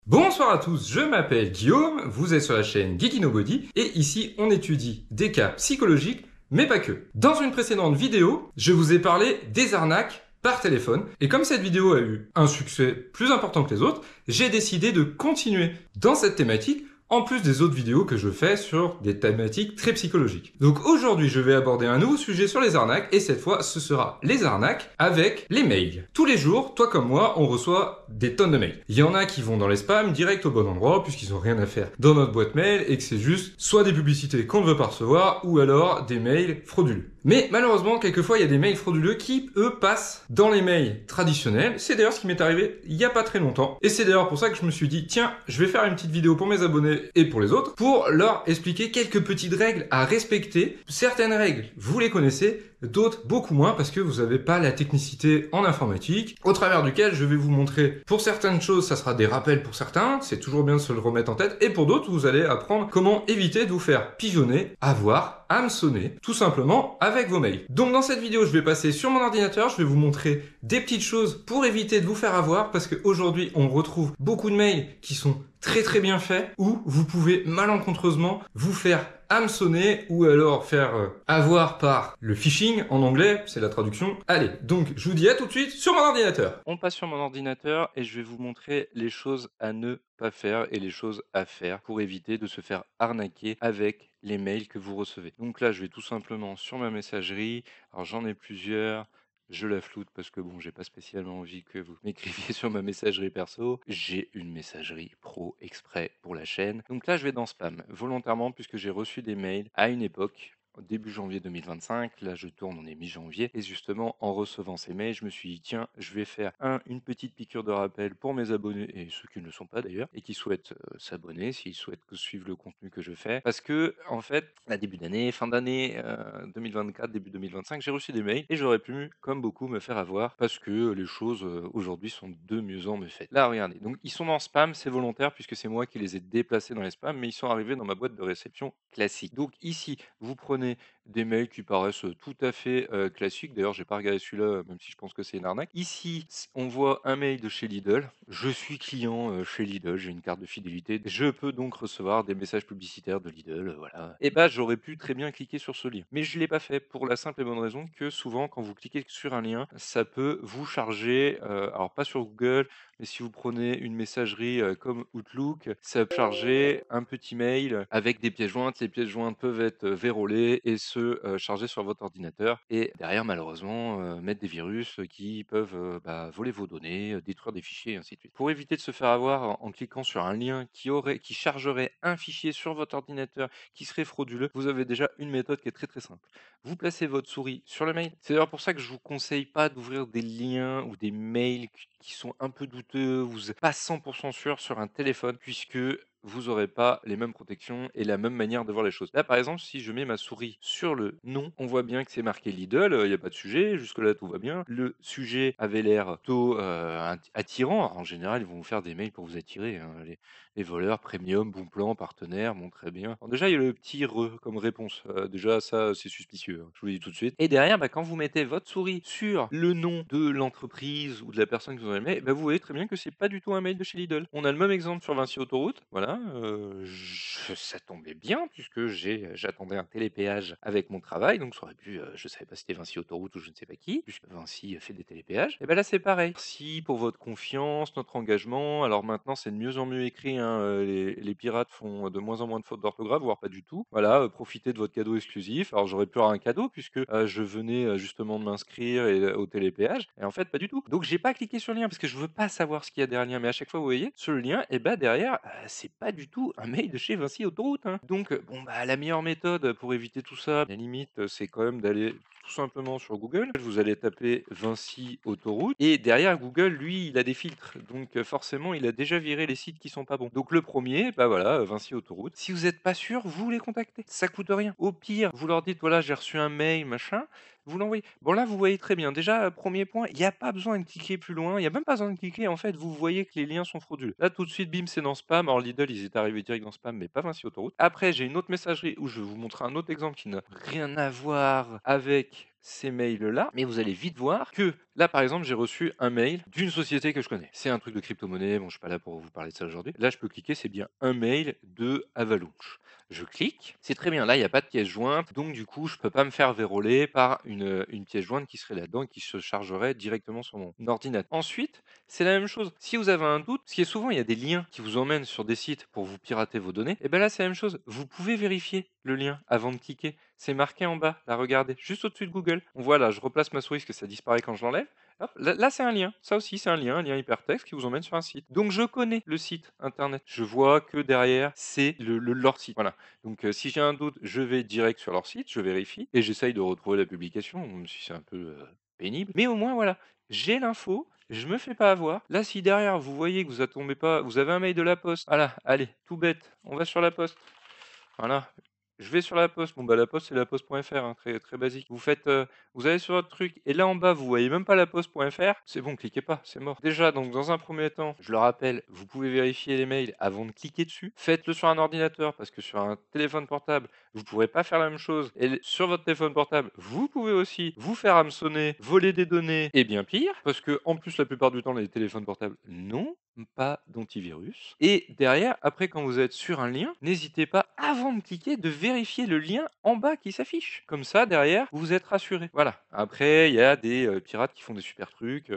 Bonsoir à tous, je m'appelle Guillaume, vous êtes sur la chaîne Geeky Nobody et ici on étudie des cas psychologiques, mais pas que. Dans une précédente vidéo, je vous ai parlé des arnaques par téléphone et comme cette vidéo a eu un succès plus important que les autres, j'ai décidé de continuer dans cette thématique en plus des autres vidéos que je fais sur des thématiques très psychologiques. Donc aujourd'hui, je vais aborder un nouveau sujet sur les arnaques, et cette fois, ce sera les arnaques avec les mails. Tous les jours, toi comme moi, on reçoit des tonnes de mails. Il y en a qui vont dans les spams, direct au bon endroit, puisqu'ils ont rien à faire dans notre boîte mail, et que c'est juste soit des publicités qu'on ne veut pas recevoir, ou alors des mails frauduleux. Mais malheureusement, quelquefois, il y a des mails frauduleux qui, eux, passent dans les mails traditionnels. C'est d'ailleurs ce qui m'est arrivé il y a pas très longtemps. Et c'est d'ailleurs pour ça que je me suis dit, tiens, je vais faire une petite vidéo pour mes abonnés et pour les autres, pour leur expliquer quelques petites règles à respecter. Certaines règles, vous les connaissez, d'autres beaucoup moins parce que vous n'avez pas la technicité en informatique, au travers duquel je vais vous montrer, pour certaines choses, ça sera des rappels pour certains, c'est toujours bien de se le remettre en tête, et pour d'autres, vous allez apprendre comment éviter de vous faire pigeonner, avoir, hameçonner, tout simplement avec vos mails. Donc dans cette vidéo, je vais passer sur mon ordinateur, je vais vous montrer des petites choses pour éviter de vous faire avoir, parce qu'aujourd'hui, on retrouve beaucoup de mails qui sont très bien faits, où vous pouvez malencontreusement vous faire hameçonner ou alors faire avoir par le phishing en anglais, c'est la traduction. Allez, donc je vous dis à tout de suite sur mon ordinateur. On passe sur mon ordinateur et je vais vous montrer les choses à ne pas faire et les choses à faire pour éviter de se faire arnaquer avec les mails que vous recevez. Donc là, je vais tout simplement sur ma messagerie. Alors j'en ai plusieurs. Je la floute parce que bon, j'ai pas spécialement envie que vous m'écriviez sur ma messagerie perso. J'ai une messagerie pro exprès pour la chaîne. Donc là, je vais dans spam volontairement puisque j'ai reçu des mails à une époque début janvier 2025, là je tourne, on est mi-janvier, et justement en recevant ces mails, je me suis dit tiens, je vais faire une petite piqûre de rappel pour mes abonnés et ceux qui ne le sont pas d'ailleurs, et qui souhaitent s'abonner, s'ils souhaitent suivre le contenu que je fais, parce que en fait, à début d'année, fin d'année 2024, début 2025, j'ai reçu des mails et j'aurais pu, comme beaucoup, me faire avoir parce que les choses aujourd'hui sont de mieux en mieux faites. Là, regardez, donc ils sont dans spam, c'est volontaire puisque c'est moi qui les ai déplacés dans les spams, mais ils sont arrivés dans ma boîte de réception classique. Donc ici, vous prenez des mails qui paraissent tout à fait classiques. D'ailleurs, j'ai pas regardé celui-là, même si je pense que c'est une arnaque. Ici, on voit un mail de chez Lidl. Je suis client chez Lidl, j'ai une carte de fidélité. Je peux donc recevoir des messages publicitaires de Lidl, voilà. Et bah, j'aurais pu très bien cliquer sur ce lien. Mais je l'ai pas fait pour la simple et bonne raison que souvent, quand vous cliquez sur un lien, ça peut vous charger, alors pas sur Google, mais si vous prenez une messagerie comme Outlook, ça peut charger un petit mail avec des pièces jointes. Les pièces jointes peuvent être vérolées et se charger sur votre ordinateur. Et derrière, malheureusement, mettre des virus qui peuvent voler vos données, détruire des fichiers, et ainsi de suite. Pour éviter de se faire avoir en cliquant sur un lien qui chargerait un fichier sur votre ordinateur qui serait frauduleux, vous avez déjà une méthode qui est très simple. Vous placez votre souris sur le mail. C'est d'ailleurs pour ça que je vous conseille pas d'ouvrir des liens ou des mails qui sont un peu douteux, vous n'êtes pas 100% sûr sur un téléphone, puisque vous n'aurez pas les mêmes protections et la même manière de voir les choses. Là, par exemple, si je mets ma souris sur le nom, on voit bien que c'est marqué Lidl, il n'y a pas de sujet, jusque-là tout va bien. Le sujet avait l'air plutôt attirant. Alors, en général, ils vont vous faire des mails pour vous attirer, hein. Les voleurs, premium, bon plan, partenaire, bon très bien. Alors déjà, il y a le petit comme réponse. Déjà, ça, c'est suspicieux, hein, je vous le dis tout de suite. Et derrière, quand vous mettez votre souris sur le nom de l'entreprise ou de la personne que vous avez mail, vous voyez très bien que c'est pas du tout un mail de chez Lidl. On a le même exemple sur Vinci Autoroute. Voilà, ça tombait bien puisque j'attendais un télépéage avec mon travail, donc ça aurait pu, je savais pas si c'était Vinci Autoroute ou je ne sais pas qui, puisque Vinci fait des télépéages. Et ben là, c'est pareil. Merci pour votre confiance, notre engagement. Alors maintenant, c'est de mieux en mieux écrit, hein, les pirates font de moins en moins de fautes d'orthographe, voire pas du tout. Voilà, profitez de votre cadeau exclusif. Alors j'aurais pu avoir un cadeau puisque je venais justement de m'inscrire au télépéage, et en fait, pas du tout. Donc j'ai pas cliqué sur le lien parce que je veux pas savoir ce qu'il y a derrière le lien, mais à chaque fois, vous voyez, sur le lien, et derrière, c'est pas du tout un mail de chez Vinci Autoroute, hein. Donc bon, la meilleure méthode pour éviter tout ça, la limite, c'est quand même d'aller tout simplement sur Google. Vous allez taper Vinci Autoroute et derrière Google, lui, il a des filtres. Donc forcément, il a déjà viré les sites qui sont pas bons. Donc le premier, voilà, Vinci Autoroute. Si vous n'êtes pas sûr, vous les contactez. Ça coûte rien. Au pire, vous leur dites voilà, j'ai reçu un mail, machin. Vous l'envoyez. Bon là, vous voyez très bien. Déjà, premier point, il n'y a pas besoin de cliquer plus loin. Il n'y a même pas besoin de cliquer. En fait, vous voyez que les liens sont frauduleux. Là, tout de suite, bim, c'est dans spam. Alors Lidl, ils étaient arrivés direct dans spam, mais pas Vinci Autoroute. Après, j'ai une autre messagerie où je vais vous montrer un autre exemple qui n'a rien à voir avec ces mails-là, mais vous allez vite voir que là, par exemple, j'ai reçu un mail d'une société que je connais. C'est un truc de crypto-monnaie, bon, je suis pas là pour vous parler de ça aujourd'hui. Là, je peux cliquer, c'est bien un mail de Avalanche. Je clique, c'est très bien, là, il n'y a pas de pièce jointe, donc du coup, je peux pas me faire verrouiller par une pièce jointe qui serait là-dedans et qui se chargerait directement sur mon ordinateur. Ensuite, c'est la même chose. Si vous avez un doute, parce que souvent, il y a des liens qui vous emmènent sur des sites pour vous pirater vos données, et bien là, c'est la même chose. Vous pouvez vérifier le lien avant de cliquer. C'est marqué en bas, là, regardez, juste au-dessus de Google. On voit là, je replace ma souris parce que ça disparaît quand je l'enlève. Hop, là, c'est un lien. Ça aussi, c'est un lien hypertexte qui vous emmène sur un site. Donc, je connais le site internet. Je vois que derrière, c'est leur site. Voilà. Donc, si j'ai un doute, je vais direct sur leur site, je vérifie et j'essaye de retrouver la publication, même si c'est un peu pénible. Mais au moins, voilà, j'ai l'info. Je me fais pas avoir. Là, si derrière vous voyez que vous attendez pas, vous avez un mail de la poste. Voilà, allez, tout bête, on va sur la poste. Voilà. Je vais sur la poste. Bon, bah, la poste, c'est laposte.fr, hein, très, très basique. Vous allez sur votre truc, et là en bas, vous voyez même pas laposte.fr. C'est bon, cliquez pas, c'est mort. Déjà, donc, dans un premier temps, je le rappelle, vous pouvez vérifier les mails avant de cliquer dessus. Faites-le sur un ordinateur, parce que sur un téléphone portable, vous pourrez pas faire la même chose. Et sur votre téléphone portable, vous pouvez aussi vous faire hameçonner, voler des données, et bien pire, parce que, en plus, la plupart du temps, les téléphones portables n'ont pas d'antivirus. Et derrière, après, quand vous êtes sur un lien, n'hésitez pas, avant de cliquer, de vérifier le lien en bas qui s'affiche. Comme ça, derrière, vous êtes rassuré. Voilà. Après, il y a des pirates qui font des super trucs.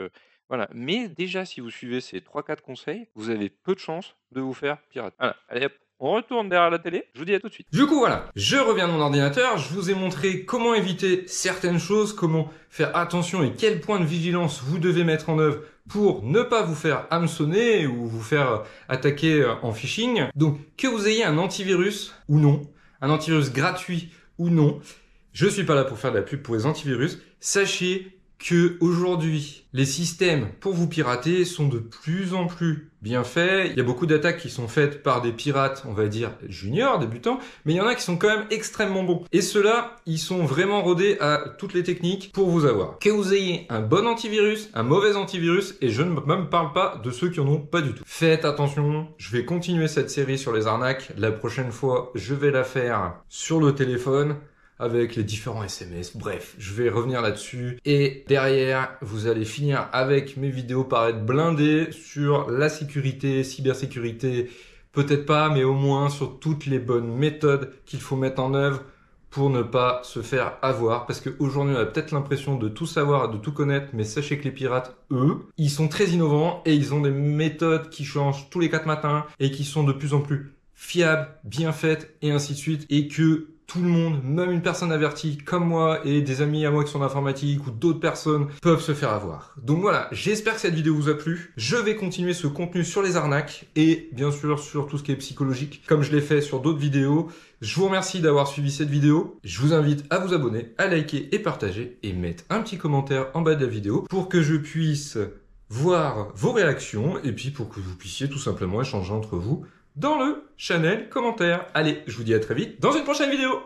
Voilà. Mais déjà, si vous suivez ces 3-4 conseils, vous avez peu de chances de vous faire pirater. Voilà. Allez hop. On retourne derrière la télé, je vous dis à tout de suite. Du coup voilà, je reviens de mon ordinateur, je vous ai montré comment éviter certaines choses, comment faire attention et quel point de vigilance vous devez mettre en œuvre pour ne pas vous faire hameçonner ou vous faire attaquer en phishing. Donc que vous ayez un antivirus ou non, un antivirus gratuit ou non, je suis pas là pour faire de la pub pour les antivirus, sachez que aujourd'hui, les systèmes pour vous pirater sont de plus en plus bien faits. Il y a beaucoup d'attaques qui sont faites par des pirates, on va dire juniors, débutants, mais il y en a qui sont quand même extrêmement bons. Et ceux-là, ils sont vraiment rodés à toutes les techniques pour vous avoir. Que vous ayez un bon antivirus, un mauvais antivirus, et je ne me parle pas de ceux qui en ont pas du tout. Faites attention, je vais continuer cette série sur les arnaques. La prochaine fois, je vais la faire sur le téléphone, avec les différents SMS. Bref, je vais revenir là-dessus. Et derrière, vous allez finir avec mes vidéos par être blindées sur la sécurité, cybersécurité, peut-être pas, mais au moins sur toutes les bonnes méthodes qu'il faut mettre en œuvre pour ne pas se faire avoir. Parce qu'aujourd'hui, on a peut-être l'impression de tout savoir, de tout connaître, mais sachez que les pirates, eux, ils sont très innovants et ils ont des méthodes qui changent tous les 4 matins et qui sont de plus en plus fiables, bien faites et ainsi de suite. Et que tout le monde, même une personne avertie comme moi et des amis à moi qui sont en informatique ou d'autres personnes peuvent se faire avoir. Donc voilà, j'espère que cette vidéo vous a plu. Je vais continuer ce contenu sur les arnaques et bien sûr sur tout ce qui est psychologique comme je l'ai fait sur d'autres vidéos. Je vous remercie d'avoir suivi cette vidéo. Je vous invite à vous abonner, à liker et partager et mettre un petit commentaire en bas de la vidéo pour que je puisse voir vos réactions et puis pour que vous puissiez tout simplement échanger entre vous dans le channel commentaire. Allez, je vous dis à très vite dans une prochaine vidéo.